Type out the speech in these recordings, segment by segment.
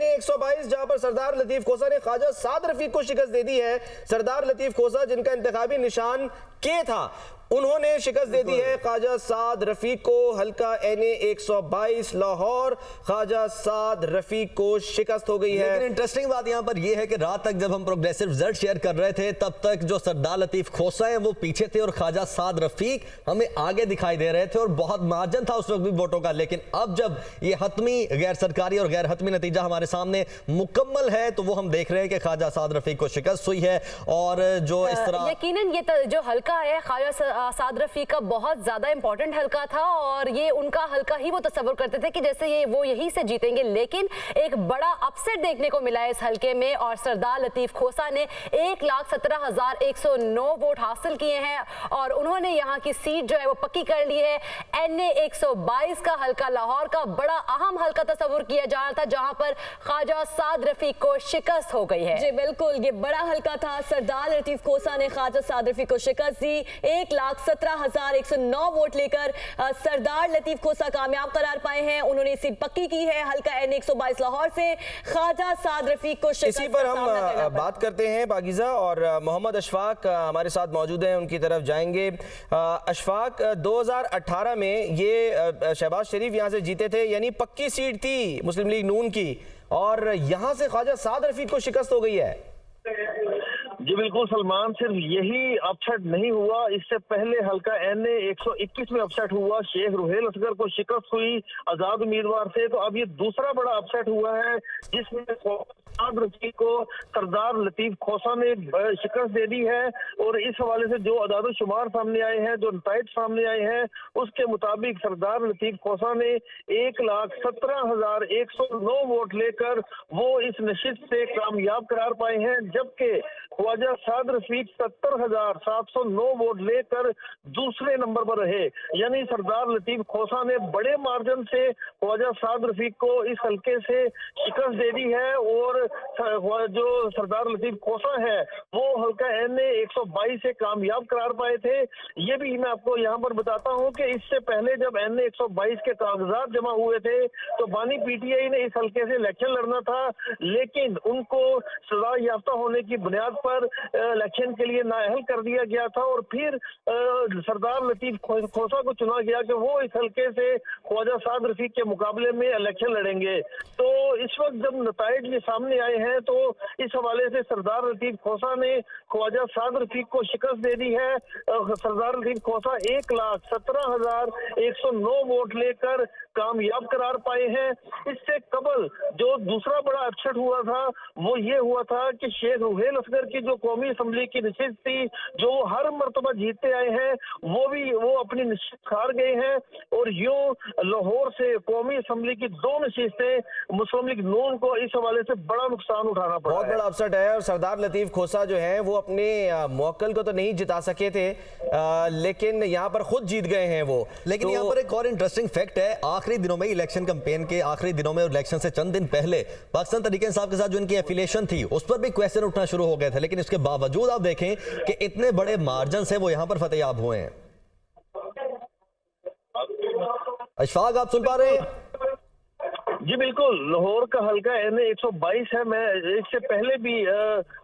NA-122 जहां पर सरदार लतीफ खोसा ने ख्वाजा साद रफीक को शिकस्त दे दी है। सरदार लतीफ खोसा जिनका इंतखाबी निशान के था, उन्होंने शिकस्त दे दी है ख्वाजा साद रफीक को। हल्का NA-122 लाहौर, ख्वाजा साद रफीक को शिकस्त हो गई है। लेकिन इंटरेस्टिंग बात यहां पर यह है कि रात तक जब हम प्रोग्रेसिव रिजल्ट शेयर कर रहे थे तब तक जो सरदार लतीफ खोसा है वो पीछे थे और ख्वाजा साद रफीक हमें आगे दिखाई दे रहे थे और बहुत मार्जिन था उस वक्त भी वोटों का। लेकिन अब जब ये हतमी गैर सरकारी और गैर हतमी नतीजा हमारे सामने मुकम्मल है तो वो हम देख रहे हैं कि ख्वाजा साद रफीक को शिकस्त हुई है। और जो इस तरह यकीनन ये जो हल्का है ख्वाजा साद रफीक का बहुत ज्यादा इंपॉर्टेंट हल्का था और ये उनका हल्का ही वो तस्वर करते थे कि जैसे ये वो यहीं से जीतेंगे। लेकिन एक बड़ा अपसेट देखने को मिला है इस हल्के में और सरदार लतीफ खोसा ने 1,17,109 वोट हासिल किए हैं और उन्होंने यहाँ की सीट जो है वो पक्की कर ली है। NA-122 का हल्का लाहौर का बड़ा अहम हल्का तस्वर किया जा रहा था जहां पर ख्वाजा साद रफीक को शिकस्त हो गई है। जी बिल्कुल, ये बड़ा हल्का था। सरदार लतीफ खोसा ने ख्वाजा साद रफीक को शिकस्त दी। 1,17,109 वोट लेकर सरदार लतीफ खोसा कामयाब करार पाए हैं। उन्होंने सीट पक्की की है हल्का NA-122 लाहौर से। ख्वाजा साद रफीक को शिकस्त। इसी पर हम बात करते हैं पाकिज़ा और मोहम्मद अशफाक हमारे साथ मौजूद हैं, उनकी तरफ जाएंगे। अशफाक, 2018 में ये शहबाज शरीफ यहाँ से जीते थे, यानी पक्की सीट थी मुस्लिम लीग नून की, और यहाँ से ख्वाजा साद रफीक को शिकस्त हो गई है। जी बिल्कुल सलमान, सिर्फ यही अपसेट नहीं हुआ, इससे पहले हल्का NA-121 में अपसेट हुआ, शेख रुहेल असगर को शिकस्त हुई आजाद उम्मीदवार से। तो अब ये दूसरा बड़ा अपसेट हुआ है जिसमें साद रफीक को सरदार लतीफ खोसा ने शिकस्त दे दी है। और इस हवाले से जो अदाद शुमार सामने आए हैं, जो नताइज सामने आए हैं, उसके मुताबिक सरदार लतीफ खोसा ने 1,17,109 वोट लेकर वो इस नशिस्त से कामयाब करार पाए हैं, जबकि ख्वाजा साद रफीक 70,709 वोट लेकर दूसरे नंबर पर रहे। यानी सरदार लतीफ खोसा ने बड़े मार्जिन से ख्वाजा साद रफीक को इस हल्के से शिकस्त दे दी है। और जो सरदार लतीफ खोसा है वो हल्का NA-122 से कामयाब करार पाए थे। ये भी मैं आपको यहाँ पर बताता हूँ कि इससे पहले जब NA-122 के कागजात जमा हुए थे तो बानी PTI ने इस हल्के से इलेक्शन लड़ना था, लेकिन उनको सजा याफ्ता होने की बुनियाद पर इलेक्शन के लिए नाअहल कर दिया गया था। और फिर सरदार लतीफ खोसा को चुना गया कि वो इस हल्के से ख्वाजा साद रफीक के मुकाबले में इलेक्शन लड़ेंगे। तो इस वक्त जब नताइज ये सामने आए हैं तो इस हवाले से सरदार लतीफ खोसा ने ख्वाजा साद रफीक को शिकस्त दे दी है। सरदार लतीफ खोसा 1,17,109 वोट लेकर कामयाब करार पाए हैं। इससे कबल जो दूसरा बड़ा अपसेट हुआ था वो ये हुआ था कि शेख रुहेल असगर की जो कौमी असम्बली की नशिस्त थी, जो हर मरतबा जीतते आए हैं, वो अपनी नशिस्त हार गए हैं। और यूं लाहौर से कौमी असम्बली की 2 नशिस्तें मुस्लिम लीग नून को इस हवाले से बड़ा नुकसान उठाना पड़ा। बहुत बड़ा अपसेट है और सरदार लतीफ खोसा जो है वो अपने मौक्कल को तो नहीं जिता सके थे, लेकिन यहाँ पर खुद जीत गए हैं वो। लेकिन यहाँ पर एक और इंटरेस्टिंग फैक्ट है, आखिरी दिनों में इलेक्शन कैंपेन के आखिरी दिनों में इलेक्शन से चंद दिन पहले पाकिस्तान तहरीक इंसाफ के साथ जो इनकी एफिलिएशन थी उस पर भी क्वेश्चन उठना शुरू हो गए थे, लेकिन इसके बावजूद आप देखें कि इतने बड़े मार्जिन से वो यहाँ पर फतेहयाब हुए हैं। अशफाक, आप सुन पा रहे हैं? जी बिल्कुल, लाहौर का हल्का NA-122 है। मैं इससे पहले भी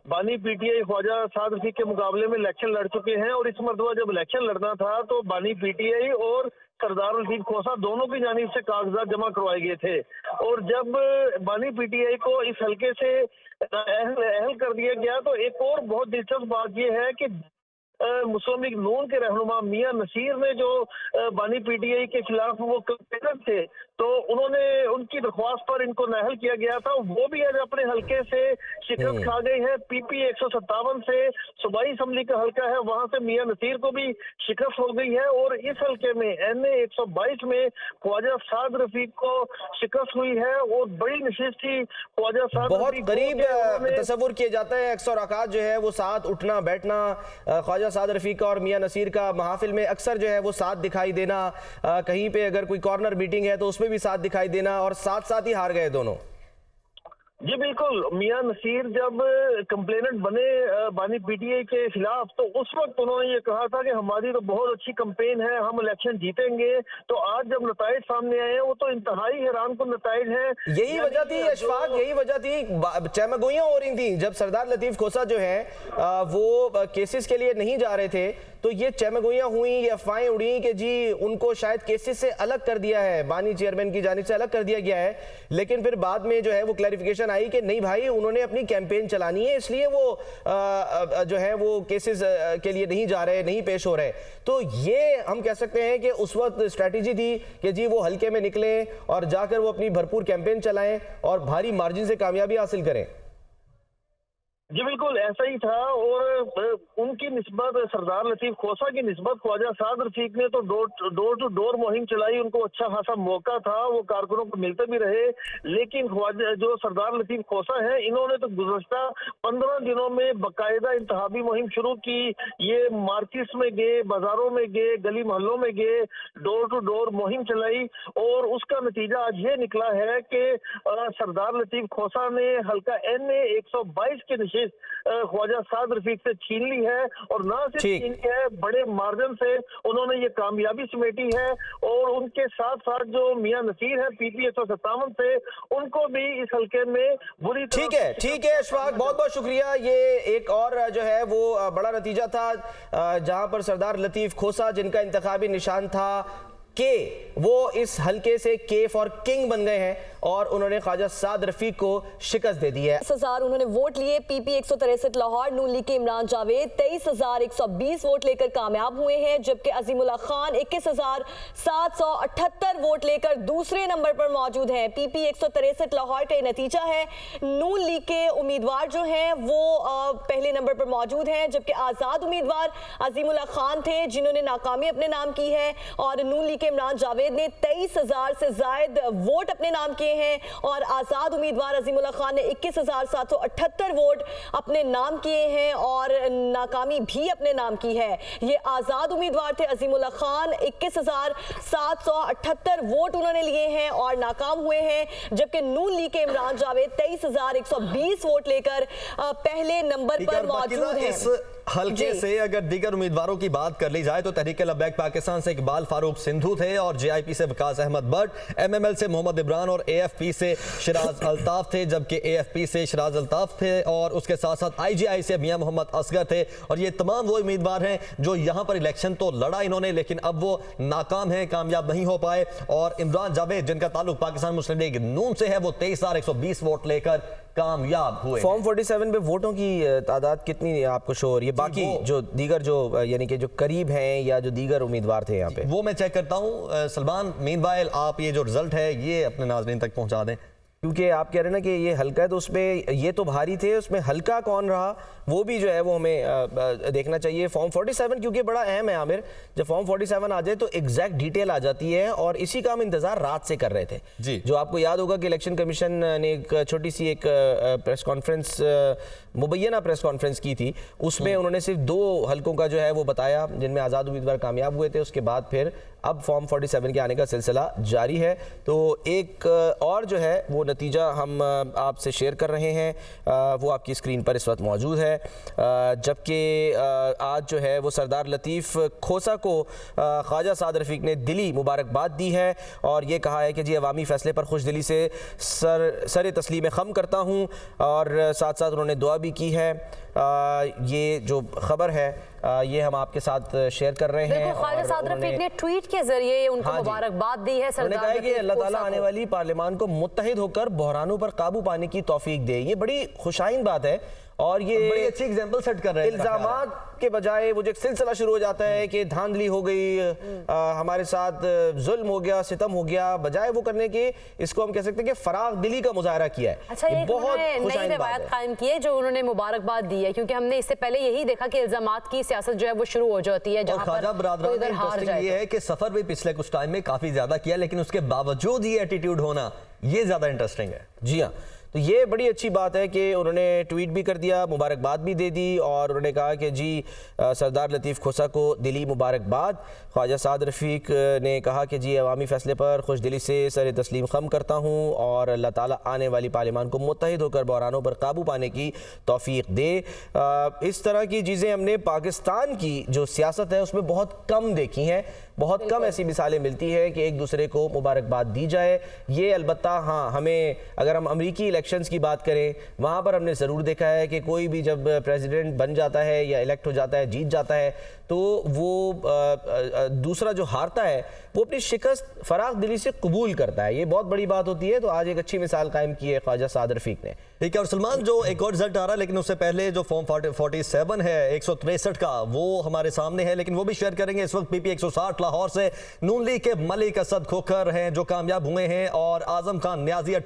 बानी PTI ख्वाजा साद रफीक के मुकाबले में इलेक्शन लड़ चुके हैं और इस मरतबा जब इलेक्शन लड़ना था तो बानी PTI और सरदार लतीफ खोसा दोनों की जानिब से कागजात जमा करवाए गए थे। और जब बानी PTI को इस हल्के से अहल कर दिया गया तो एक और बहुत दिलचस्प बात यह है कि मुस्लिम लीग नून के रहनुमा मियां नसीर ने जो बानी PTI के खिलाफ वो कैंपेनर थे तो उन्होंने उनकी दरख्वास्त पर इनको नाअहल किया गया था, वो भी आज अपने हल्के से शिकस्त खा गए हैं। PP 157 से सूबाई असम्बली का हल्का है, वहां से मियां नसीर को भी शिकस्त हो गई है। और इस हल्के में NA-122 में ख्वाजा साद रफीक को शिकस्त हुई है और बड़ी नशिस्त थी ख्वाजा साद बहुत रफीक। करीब तस्वुर किया जाता है, अक्सर औकात जो है वो साथ उठना बैठना ख्वाजा साद रफीक का और मियां नसीर का महाफिल में अक्सर जो है वो साथ दिखाई देना, कहीं पे अगर कोई कॉर्नर मीटिंग है तो उसमें भी साथ दिखाई देना, और साथ साथ ही हार गए दोनों। जी बिल्कुल, मियां नसीर जब कंप्लेनेंट बने बानी पीटीआई के खिलाफ, तो उस वक्त उन्होंने ये कहा था कि हमारी तो बहुत अच्छी कैंपेन है, हम इलेक्शन जीतेंगे। तो आज जब नताइज सामने आए हैं, वो तो इंतहाई हैरान कुन नताइज हैं। यही वजह थी अशफाक, यही वजह थी, चहमगोइयां हो रही थी जब सरदार लतीफ खोसा जो है वो केसेस के लिए नहीं जा रहे थे, तो ये चहमगोइयां हुई, ये अफवाहें उड़ी कि जी उनको शायद केसेस से अलग कर दिया है, बानी चेयरमैन की जानिब से अलग कर दिया गया है। लेकिन फिर बाद में जो है वो क्लैरिफिकेशन आई कि नहीं भाई, उन्होंने अपनी कैंपेन चलानी है, इसलिए वो जो है वो केसेस के लिए नहीं जा रहे, नहीं पेश हो रहे। तो ये हम कह सकते हैं कि उस वक्त स्ट्रैटेजी थी कि जी वो हल्के में निकलें और जाकर वो अपनी भरपूर कैंपेन चलाएं और भारी मार्जिन से कामयाबी हासिल करें। जी बिल्कुल ऐसा ही था। और उनकी निस्बत सरदार लतीफ खोसा की निस्बत ख्वाजा साद रफीक ने तो डोर टू डोर मुहिम चलाई, उनको अच्छा खासा मौका था, वो कारकुनों को मिलते भी रहे। लेकिन ख्वाजा जो सरदार लतीफ खोसा है, इन्होंने तो गुज़श्ता 15 दिनों में बाकायदा इंतहाबी मुहिम शुरू की। ये मार्केट्स में गए, बाजारों में गए, गली मोहल्लों में गए, डोर टू डोर मुहिम चलाई और उसका नतीजा आज ये निकला है कि सरदार लतीफ खोसा ने हल्का NA 122 के ख्वाजा साद रफीक से छीन ली है। और ना सिर्फ छीन ली है, बड़े मार्जिन से उन्होंने ये कामयाबी समेटी है। और उनके साथ साथ जो मियां नसीर है PP 157 से, उनको भी इस हल्के में बुरी ठीक है अशफाक, बहुत बहुत शुक्रिया। ये एक और जो है वो बड़ा नतीजा था जहां पर सरदार लतीफ खोसा, जिनका इंतखाबी निशान था के, वो इस हल्के से के फॉर किंग बन गए हैं और उन्होंने ख्वाजा साद रफीक को शिकस्त दे दी है। 23,000 उन्होंने वोट लिए। PP 163 लाहौर नून लीग के इमरान जावेद 23,120 वोट लेकर कामयाब हुए हैं, जबकि अजीमुल्लाह खान 21,778 वोट लेकर दूसरे नंबर पर मौजूद हैं। PP 163 लाहौर का नतीजा है। नून लीग के उम्मीदवार जो हैं वो पहले नंबर पर मौजूद हैं, जबकि आजाद उम्मीदवार अजीमुल्लाह खान थे जिन्होंने नाकामी अपने नाम की है, और नून लीग इमरान जावेद ने 23,000 से ज्यादा वोट अपने नाम किए हैं, और आजाद उम्मीदवार अजीमुल्लाह खान ने 21,778 वोट अपने नाम किए हैं और नाकामी भी अपने नाम की है। ये आजाद उम्मीदवार थे अजीमुल्लाह खान, 21,778 वोट उन्होंने लिए हैं और नाकाम हुए हैं, जबकि नून लीग के इमरान जावेद 23,120 वोट लेकर पहले नंबर पर मौजूद हैं। हल्के से अगर दीगर उम्मीदवारों की बात कर ली जाए तो तहरीक लब्बैक पाकिस्तान से इकबाल फारूक सिंधु थे, और JIP से वकास अहमद भट्ट, MML से मोहम्मद इमरान और AFP से शिराज अल्ताफ थे, जबकि AFP से शिराज अल्ताफ थे, और उसके साथ साथ IGI से मियां मोहम्मद असगर थे। और ये तमाम वो उम्मीदवार हैं जो यहाँ पर इलेक्शन तो लड़ा इन्होंने, लेकिन अब वो नाकाम हैं, कामयाब नहीं हो पाए। और इमरान जावेद, जिनका ताल्लुक पाकिस्तान मुस्लिम लीग नून से है, वो 23,120 वोट लेकर कामयाब हुए। फॉर्म 47 पे वोटों की तादाद कितनी आपको शो हो रही है? बाकी जो दीगर जो यानी कि जो करीब हैं या जो दीगर उम्मीदवार थे यहाँ पे, वो मैं चेक करता हूँ। सलमान, मीनवाइल आप ये जो रिजल्ट है ये अपने नाज़रीन तक पहुँचा दें, क्योंकि आप कह रहे हैं ना कि ये हल्का है, तो उसमें ये तो भारी थे, उसमें हल्का कौन रहा वो भी जो है वो हमें देखना चाहिए। फॉर्म 47 क्योंकि बड़ा अहम है आमिर, जब फॉर्म 47 आ जाए तो एग्जैक्ट डिटेल आ जाती है, और इसी का हम इंतजार रात से कर रहे थे जी। जो आपको याद होगा कि इलेक्शन कमीशन ने एक छोटी सी एक प्रेस कॉन्फ्रेंस, मुबैना प्रेस कॉन्फ्रेंस की थी, उसमें उन्होंने सिर्फ 2 हल्कों का जो है वो बताया जिनमें आज़ाद उम्मीदवार कामयाब हुए थे। उसके बाद फिर अब फॉर्म 47 के आने का सिलसिला जारी है। तो एक और जो है वो नतीजा हम आपसे शेयर कर रहे हैं, वो आपकी स्क्रीन पर इस वक्त मौजूद है। जबकि आज जो है वो सरदार लतीफ़ खोसा को ख्वाजा साद रफीक ने दिली मुबारकबाद दी है और ये कहा है कि जी अवामी फ़ैसले पर खुश दिली से सर तस्लीम खम करता हूँ, और साथ साथ उन्होंने दुआ भी की है। ये जो खबर है ये हम आपके साथ शेयर कर रहे हैं। ख्वाजा साद रफीक ने ट्वीट के जरिए उनको मुबारकबाद दी है। उन्होंने कहा है कि अल्लाह ताला आने वाली पार्लियामान को मुत्तहिद होकर बहरानों पर काबू पाने की तौफीक दे। ये बड़ी खुशाइन बात है और ये बड़ी अच्छी एग्जांपल सेट कर रहे हैं। इल्जामात के बजाय वो जो एक सिलसिला शुरू हो जाता है कि धांधली हो गई, हमारे साथ जुल्म हो गया, सितम हो गया, बजाय वो करने के इसको हम कह सकते हैं कि फराग दिली का मुजाहरा किया है। अच्छा, ये बहुत नई रवायत कायम की है जो उन्होंने मुबारकबाद दी है, क्योंकि हमने इससे पहले यही देखा कि इल्जामात की सियासत जो है वो शुरू हो जाती है। और ख्वाजा बरादरान में इंटरेस्टिंग ये है कि सफर भी पिछले कुछ टाइम में काफी ज्यादा किया, लेकिन उसके बावजूद ये एटीट्यूड होना ये ज्यादा इंटरेस्टिंग है। जी हाँ, तो ये बड़ी अच्छी बात है कि उन्होंने ट्वीट भी कर दिया, मुबारकबाद भी दे दी और उन्होंने कहा कि जी सरदार लतीफ़ खोसा को दिली मुबारकबाद। ख्वाजा साद रफ़ीक ने कहा कि जी अवामी फ़ैसले पर खुश दिली से सर तस्लीम खम करता हूँ और अल्लाह ताला आने वाली पार्लियामान को मुत्तहिद होकर बहरानों पर काबू पाने की तौफीक दे। इस तरह की चीज़ें हमने पाकिस्तान की जो सियासत है उसमें बहुत कम देखी हैं, बहुत कम ऐसी मिसालें मिलती है कि एक दूसरे को मुबारकबाद दी जाए। ये अलबत्ता हाँ, हमें अगर हम अमरीकी इलेक्शंस की बात करें, वहाँ पर हमने ज़रूर देखा है कि कोई भी जब प्रेसिडेंट बन जाता है या इलेक्ट हो जाता है, जीत जाता है, तो वो दूसरा जो हारता है वो अपनी शिकस्त फराख दिली से कबूल करता है। ये बहुत बड़ी बात होती है। तो आज एक अच्छी मिसाल कायम की है ख्वाजा साद रफ़ीक ने। ठीक है, और सलमान जो एक और रिजल्ट आ रहा है, लेकिन उससे पहले जो फॉर्म 47 है 163 का, वो हमारे सामने है, लेकिन वो भी शेयर करेंगे। इस वक्त PP 160 लाहौर से नून लीग के मलिक असद खोखर हैं जो कामयाब हुए हैं और आजम खान न्याजी